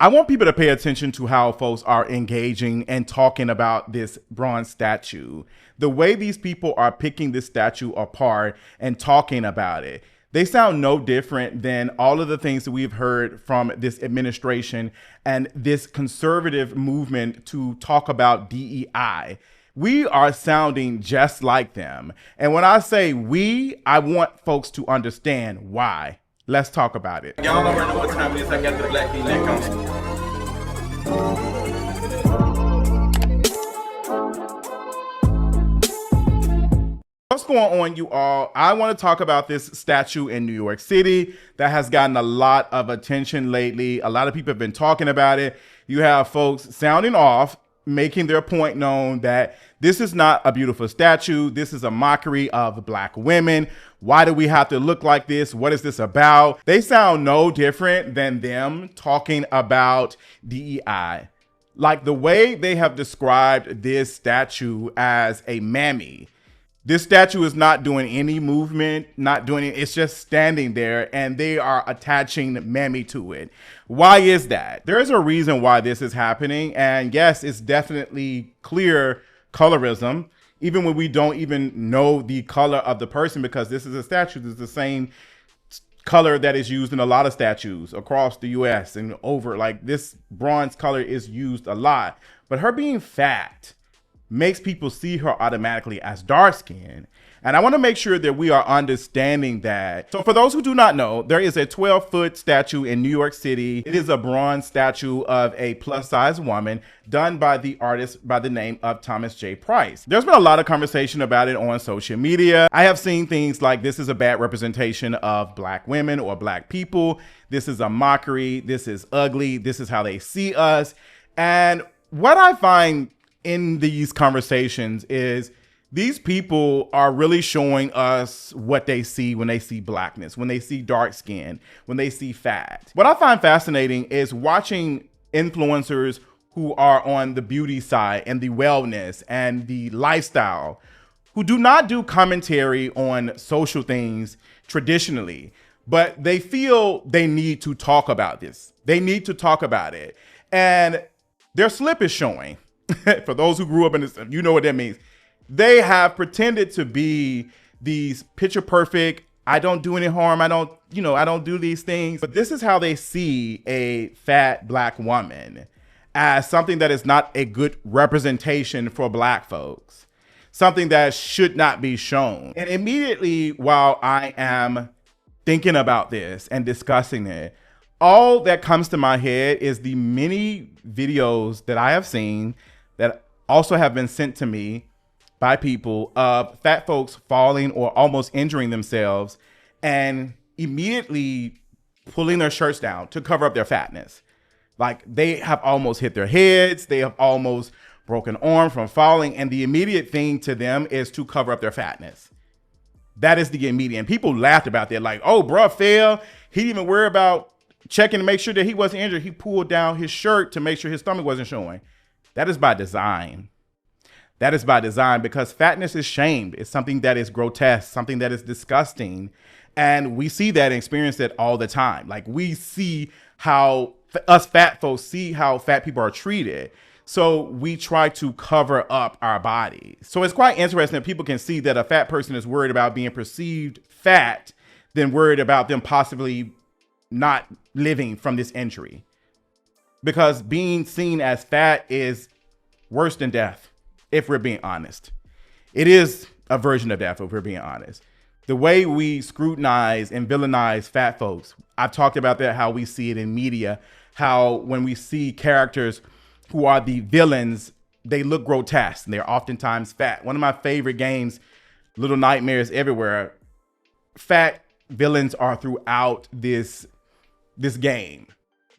I want people to pay attention to how folks are engaging and talking about this bronze statue. The way these people are picking this statue apart and talking about it. They sound no different than all of the things that we've heard from this administration and this conservative movement to talk about DEI. We are sounding just like them. And when I say we, I want folks to understand why. Let's talk about it. Y'all already know what time it is. I got the black V-neck on. What's going on, you all? I want to talk about this statue in New York City that has gotten a lot of attention lately. A lot of people have been talking about it. You have folks sounding off, making their point known that this is not a beautiful statue. This is a mockery of Black women. Why do we have to look like this? What is this about? They sound no different than them talking about DEI. Like the way they have described this statue as a mammy. This statue is not doing any movement, not doing it. It's just standing there and they are attaching mammy to it. Why is that? There is a reason why this is happening. And yes, it's definitely clear colorism, even when we don't even know the color of the person, because this is a statue. This is the same color that is used in a lot of statues across the US and over. Like this bronze color is used a lot, but her being fat makes people see her automatically as dark skinned. And I want to make sure that we are understanding that. So for those who do not know, there is a 12-foot statue in New York City. It is a bronze statue of a plus size woman done by the artist by the name of Thomas J. Price. There's been a lot of conversation about it on social media. I have seen things like this is a bad representation of Black women or Black people. This is a mockery. This is ugly. This is how they see us. And what I find in these conversations is these people are really showing us what they see when they see Blackness, when they see dark skin, when they see fat. What I find fascinating is watching influencers who are on the beauty side and the wellness and the lifestyle, who do not do commentary on social things traditionally, but they feel they need to talk about this. They need to talk about it. And their slip is showing. For those who grew up in this, you know what that means. They have pretended to be these picture perfect, I don't do any harm, I don't do these things. But this is how they see a fat Black woman, as something that is not a good representation for Black folks, something that should not be shown. And immediately while I am thinking about this and discussing it, all that comes to my head is the many videos that I have seen that also have been sent to me by people of fat folks falling or almost injuring themselves and immediately pulling their shirts down to cover up their fatness. Like they have almost hit their heads. They have almost broken arm from falling. And the immediate thing to them is to cover up their fatness. That is the immediate. And people laughed about that. Like, oh, bruh fell. He didn't even worry about checking to make sure that he wasn't injured. He pulled down his shirt to make sure his stomach wasn't showing. That is by design. That is by design, because fatness is shamed. It's something that is grotesque, something that is disgusting. And we see that and experience that all the time. Like we see how us fat folks see how fat people are treated. So we try to cover up our bodies. So it's quite interesting that people can see that a fat person is worried about being perceived fat than worried about them possibly not living from this injury. Because being seen as fat is worse than death, if we're being honest. It is a version of death, if we're being honest. The way we scrutinize and villainize fat folks, I've talked about that, how we see it in media, how when we see characters who are the villains, they look grotesque and they're oftentimes fat. One of my favorite games, Little Nightmares Everywhere, fat villains are throughout this game.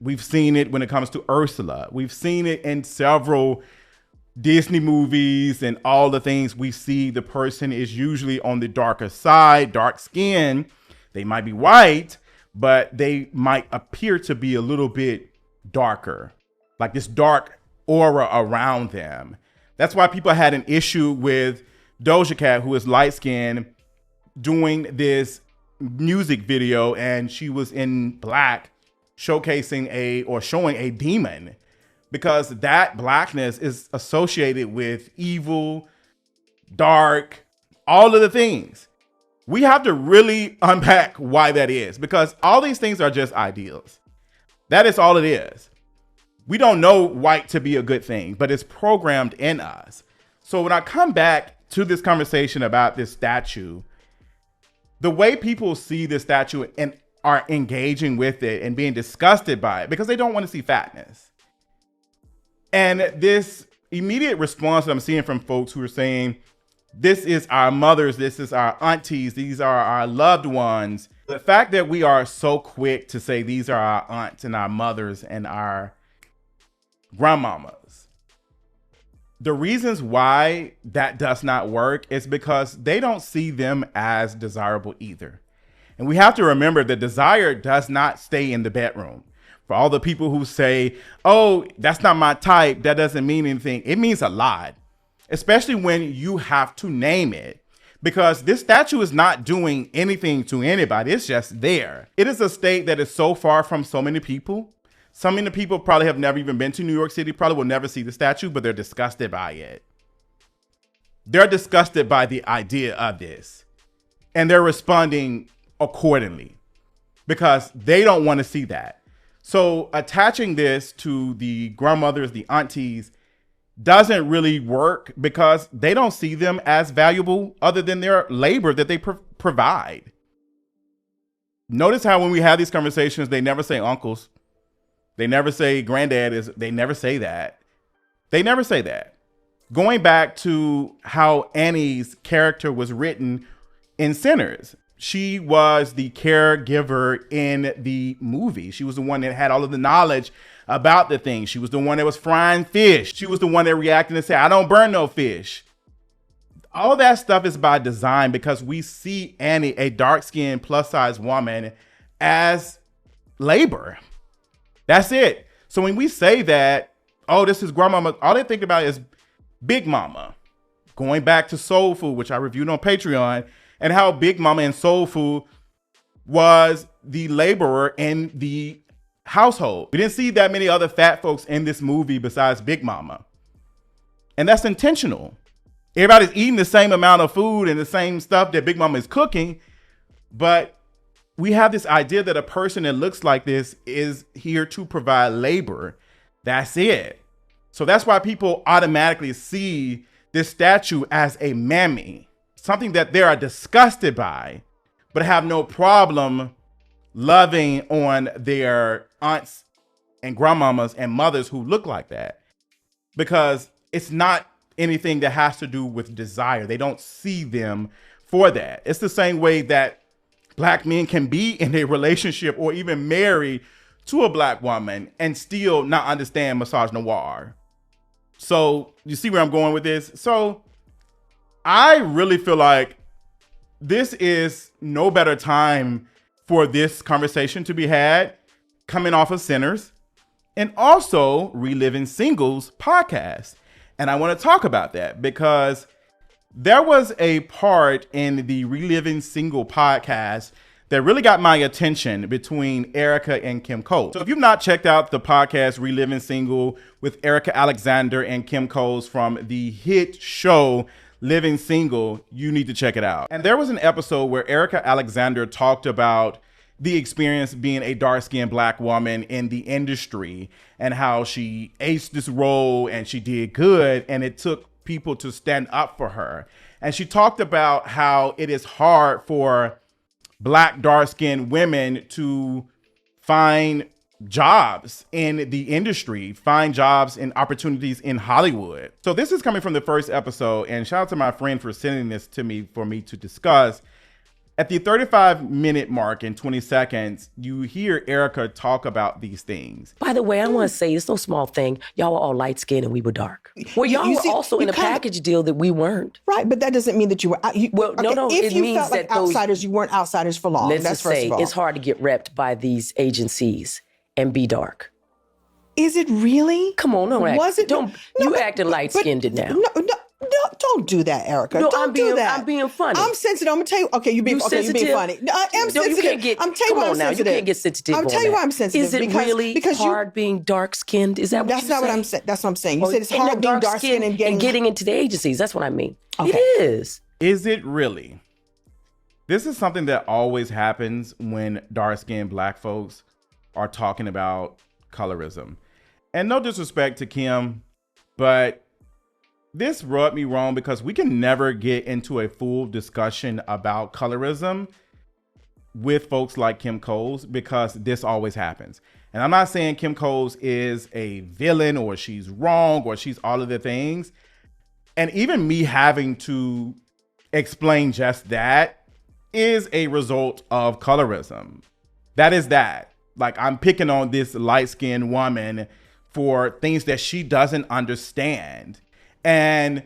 We've seen it when it comes to Ursula. We've seen it in several Disney movies and all the things we see. The person is usually on the darker side, dark skin. They might be white, but they might appear to be a little bit darker, like this dark aura around them. That's why people had an issue with Doja Cat, who is light skinned, doing this music video, and she was in black showcasing or showing a demon, because that blackness is associated with evil, dark, all of the things. We have to really unpack why that is, because all these things are just ideals. That is all it is. We don't know white to be a good thing, but it's programmed in us. So when I come back to this conversation about this statue, the way people see this statue and are engaging with it and being disgusted by it because they don't want to see fatness. And this immediate response that I'm seeing from folks who are saying, this is our mothers, this is our aunties, these are our loved ones. The fact that we are so quick to say these are our aunts and our mothers and our grandmamas. The reasons why that does not work is because they don't see them as desirable either. And we have to remember that desire does not stay in the bedroom. For all the people who say, oh, that's not my type, that doesn't mean anything. It means a lot, especially when you have to name it, because this statue is not doing anything to anybody. It's just there. It is a state that is so far from so many people. So many people probably have never even been to New York City, probably will never see the statue, but they're disgusted by it. They're disgusted by the idea of this, and they're responding accordingly because they don't want to see that. So attaching this to the grandmothers, the aunties, doesn't really work because they don't see them as valuable other than their labor that they provide. Notice how when we have these conversations, they never say uncles. They never say granddad they never say that. They never say that. Going back to how Annie's character was written in Sinners, she was the caregiver in the movie. She was the one that had all of the knowledge about the thing. She was the one that was frying fish. She was the one that reacted and said, I don't burn no fish. All that stuff is by design because we see Annie, a dark-skinned plus-size woman, as labor. That's it. So when we say that, oh, this is grandmama, all they think about is Big Mama. Going back to Soul Food, which I reviewed on Patreon, and how Big Mama in Soul Food was the laborer in the household. We didn't see that many other fat folks in this movie besides Big Mama. And that's intentional. Everybody's eating the same amount of food and the same stuff that Big Mama is cooking, but we have this idea that a person that looks like this is here to provide labor. That's it. So that's why people automatically see this statue as a mammy, something that they are disgusted by, but have no problem loving on their aunts and grandmamas and mothers who look like that, because it's not anything that has to do with desire. They don't see them for that. It's the same way that Black men can be in a relationship or even married to a Black woman and still not understand misogynoir. So you see where I'm going with this? So I really feel like this is no better time for this conversation to be had coming off of Sinners and also Reliving Singles podcast. And I want to talk about that because there was a part in the Reliving Single podcast that really got my attention between Erica and Kim Coles. So if you've not checked out the podcast Reliving Single with Erica Alexander and Kim Coles from the hit show Living Single, you need to check it out. And there was an episode where Erica Alexander talked about the experience being a dark-skinned Black woman in the industry and how she aced this role and she did good and it took people to stand up for her. And she talked about how it is hard for Black dark-skinned women to find jobs in the industry, find jobs and opportunities in Hollywood. So this is coming from the first episode, and shout out to my friend for sending this to me for me to discuss. At the 35-minute mark in 20 seconds, you hear Erica talk about these things. By the way, I want to say it's no small thing. Y'all were all light-skinned and we were dark. Well, y'all were also in a package deal that we weren't. Right, but that doesn't mean that you were... No, if it you means felt like that those outsiders, you weren't outsiders for long. Let's That's just first say of all. it's hard to get repped by these agencies and be dark. Is it really? Come on, don't act. Was it? Don't, No, you acting light-skinned now. No, Don't do that, Erica. No, Don't do that. I'm being funny. I'm sensitive. I'm gonna tell you. Okay, you're being funny. No, I am sensitive. You can't get. I'm telling you why I'm sensitive. You can't get sensitive. I'm telling you why I'm sensitive. Is it really hard being dark skinned? Is that what that's not what I'm saying? That's what I'm saying. You said it's hard being dark skinned and getting into the agencies. That's what I mean. Okay. It is. Is it really? This is something that always happens when dark-skinned Black folks are talking about colorism. And no disrespect to Kim, but this rubbed me wrong because we can never get into a full discussion about colorism with folks like Kim Coles because this always happens. And I'm not saying Kim Coles is a villain or she's wrong or she's all of the things. And even me having to explain just that is a result of colorism. That is that. Like, I'm picking on this light-skinned woman for things that she doesn't understand. And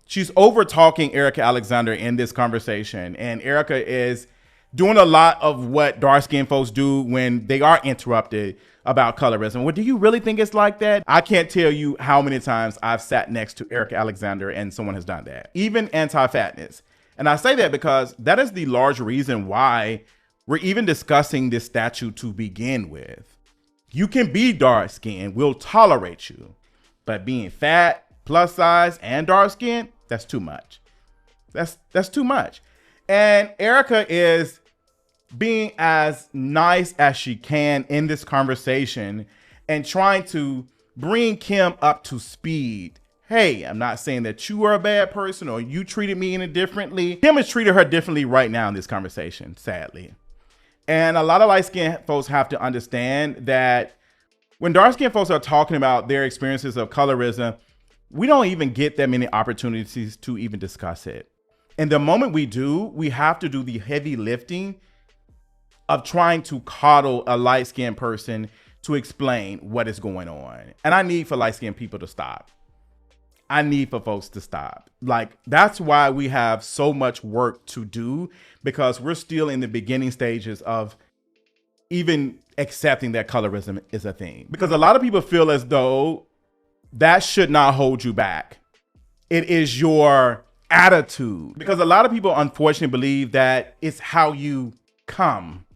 she's over-talking Erica Alexander in this conversation. And Erica is doing a lot of what dark-skinned folks do when they are interrupted about colorism. Well, do you really think it's like that? I can't tell you how many times I've sat next to Erica Alexander and someone has done that. Even anti-fatness. And I say that because that is the large reason why we're even discussing this statute to begin with. You can be dark skinned, we'll tolerate you. But being fat, plus size, and dark skinned, that's too much. That's too much. And Erica is being as nice as she can in this conversation and trying to bring Kim up to speed. Hey, I'm not saying that you are a bad person or you treated me any differently. Kim has treated her differently right now in this conversation, sadly. And a lot of light-skinned folks have to understand that when dark-skinned folks are talking about their experiences of colorism, we don't even get that many opportunities to even discuss it. And the moment we do, we have to do the heavy lifting of trying to coddle a light-skinned person to explain what is going on. And I need for light-skinned people to stop. I need for folks to stop. Like, that's why we have so much work to do, because we're still in the beginning stages of even accepting that colorism is a thing. Because a lot of people feel as though that should not hold you back. It is your attitude. Because a lot of people unfortunately believe that it's how you come.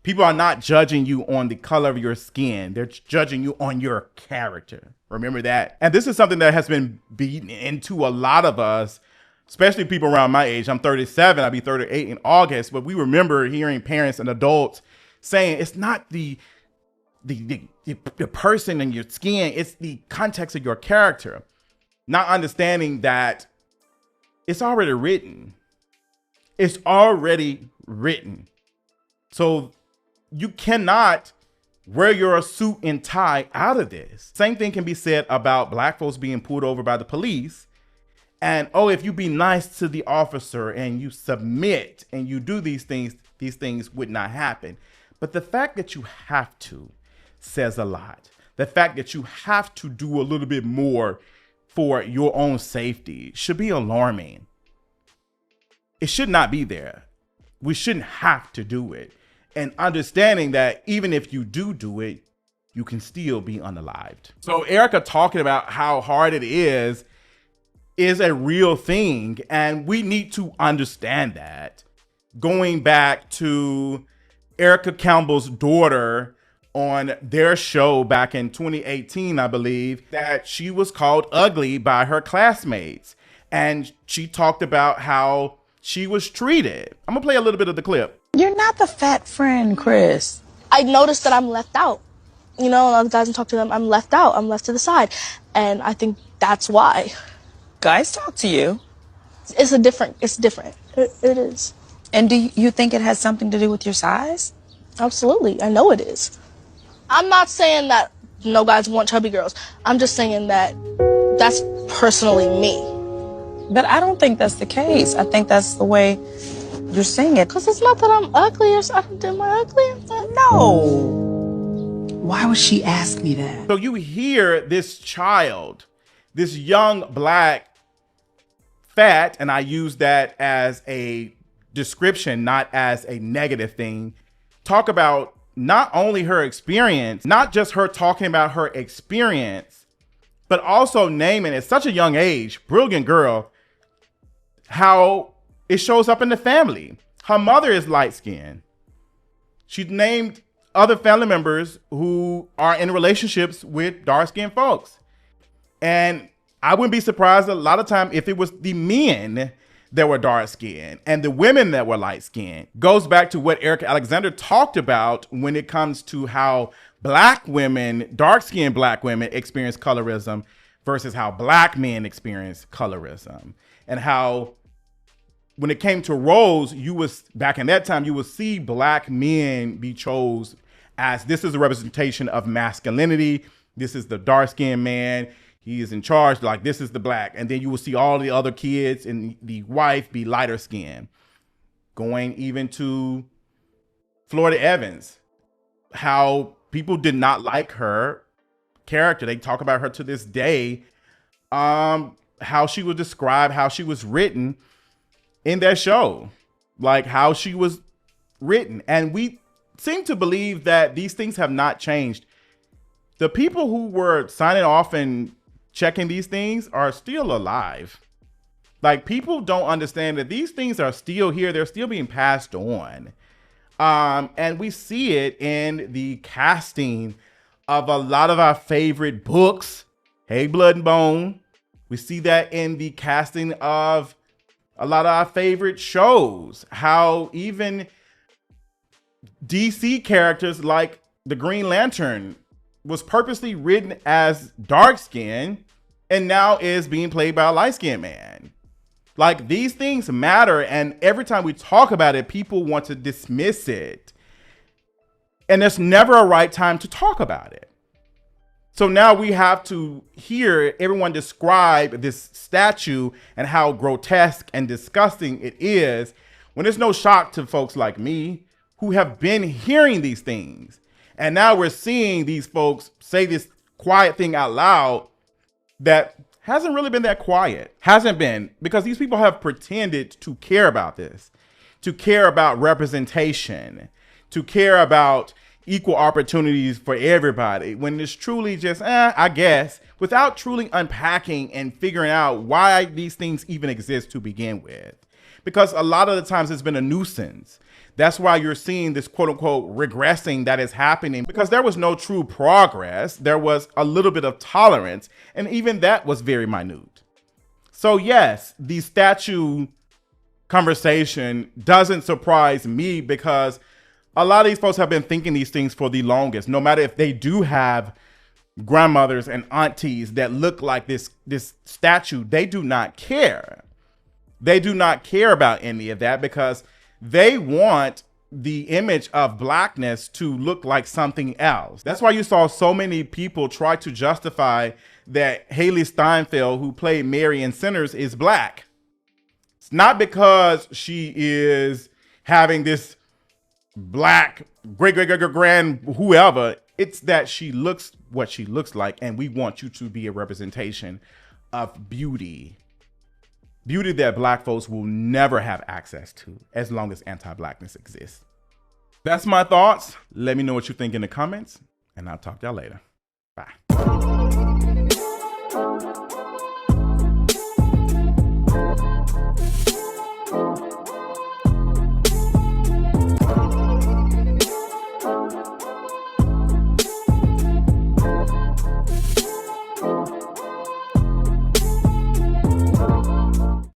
People are not judging you on the color of your skin. They're judging you on your character. Remember that. And this is something that has been beaten into a lot of us, especially people around my age. I'm 37. I'll be 38 in August. But we remember hearing parents and adults saying it's not the person and your skin. It's the context of your character. Not understanding that it's already written. It's already written. So you cannot wear your suit and tie out of this. Same thing can be said about Black folks being pulled over by the police. And, oh, if you be nice to the officer and you submit and you do these things would not happen. But the fact that you have to says a lot. The fact that you have to do a little bit more for your own safety should be alarming. It should not be there. We shouldn't have to do it. And understanding that even if you do it, you can still be unalived. So Erica talking about how hard it is a real thing. And we need to understand that. Going back to Erica Campbell's daughter on their show back in 2018, I believe, that she was called ugly by her classmates. And she talked about how she was treated. I'm gonna play a little bit of the clip. You're not the fat friend, Chris. I noticed that I'm left out. You know, other guys, and talk to them, I'm left out. I'm left to the side. And I think that's why. Guys talk to you. It's different. It is. And do you think it has something to do with your size? Absolutely. I know it is. I'm not saying that no guys want chubby girls. I'm just saying that that's personally me. But I don't think that's the case. I think that's the way you're saying it. Because it's not that I'm ugly or am I ugly? No. Why would she ask me that? So you hear this child, this young Black fat, and I use that as a description, not as a negative thing, talk about not only her experience, not just her talking about her experience, but also naming at such a young age, brilliant girl, how it shows up in the family. Her mother is light-skinned. She named other family members who are in relationships with dark-skinned folks. And I wouldn't be surprised a lot of time if it was the men that were dark-skinned and the women that were light-skinned. Goes back to what Eric Alexander talked about when it comes to how black women, dark-skinned black women experience colorism versus how black men experience colorism. And how when it came to roles, back in that time, you would see black men be chose as this is a representation of masculinity. This is the dark-skinned man. He is in charge, like this is the black. And then you will see all the other kids and the wife be lighter skinned. Going even to Florida Evans, how people did not like her character. They talk about her to this day. How she would describe how she was written in that show, like how she was written. And we seem to believe that these things have not changed. The people who were signing off and checking these things are still alive. Like, people don't understand that these things are still here. They're still being passed on. And we see it in the casting of a lot of our favorite books. Hey, Blood and Bone. We see that in the casting of a lot of our favorite shows. How even DC characters like the Green Lantern was purposely written as dark-skinned and now is being played by a light-skinned man. Like, these things matter, and every time we talk about it, people want to dismiss it. And there's never a right time to talk about it. So now we have to hear everyone describe this statue and how grotesque and disgusting it is, when it's no shock to folks like me who have been hearing these things. And now we're seeing these folks say this quiet thing out loud that hasn't really been that quiet. Hasn't been, because these people have pretended to care about this, to care about representation, to care about equal opportunities for everybody, when it's truly just, I guess, without truly unpacking and figuring out why these things even exist to begin with. Because a lot of the times it's been a nuisance. That's why you're seeing this quote unquote regressing that is happening, because there was no true progress. There was a little bit of tolerance, and even that was very minute. So yes, the statue conversation doesn't surprise me, because a lot of these folks have been thinking these things for the longest. No matter if they do have grandmothers and aunties that look like this statue, they do not care. They do not care about any of that, because they want the image of blackness to look like something else. That's why you saw so many people try to justify that Haley Steinfeld, who played Mary in Sinners, is black. It's not because she is having this black great-great-great-grand whoever. It's that she looks what she looks like, and we want you to be a representation of beauty. Beauty that black folks will never have access to as long as anti-blackness exists. That's my thoughts. Let me know what you think in the comments, and I'll talk to y'all later. Bye.